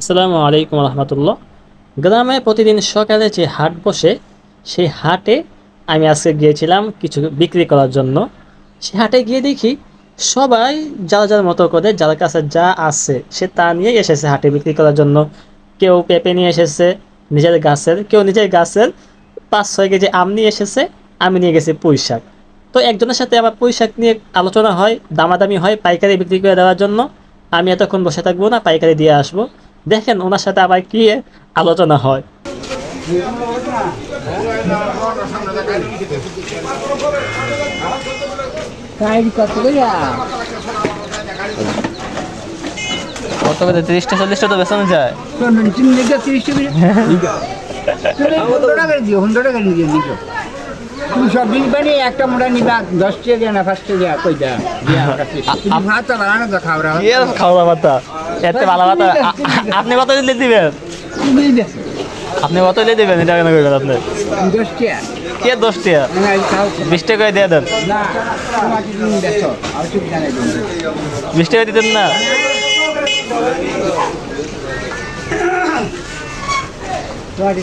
আসসালামু আলাইকুম রহমতুল্লাহ। গ্রামে প্রতিদিন সকালে যে হাট বসে, সেই হাটে আমি আজকে গিয়েছিলাম কিছু বিক্রি করার জন্য। সেই হাটে গিয়ে দেখি সবাই যার যার মতো করে যার কাছে যা আছে সে তা নিয়ে এসেছে হাটে বিক্রি করার জন্য। কেউ পেঁপে নিয়ে এসেছে নিজের গাছের, কেউ নিজের গাছের 5-6 কেজি আম নিয়ে এসেছে, আমি নিয়ে গেছি পুঁই শাক। তো একজনের সাথে আবার পুঁই শাক নিয়ে আলোচনা হয়, দামাদামি হয় পাইকারি বিক্রি করে দেওয়ার জন্য। আমি এতক্ষণ বসে থাকবো না, পাইকারি দিয়ে আসবো। দেখেন ওনার সাথে আবার কি আলোচনা হয়। কত করে 30টা 40টা তো বেচানো যায়। সব বিল পানি একটা মোটা নিবা 10 টাকা না 5 টাকা কইটা ভাত বানানো খাওয়া খাওয়া বাতা এতে ভালো বাতা। আপনি কত দিলে দিবেন? আপনি কত দিলে দিবেন? এটা কেন করবেন আপনি? 10 টাকা। কে 10 টাকা? 20 টাকা দিয়ে দেন। না তোমাকে তুমি দেখো আর ঠিক জানাই দিন 20 টাকা দিতেন না? তোমাকে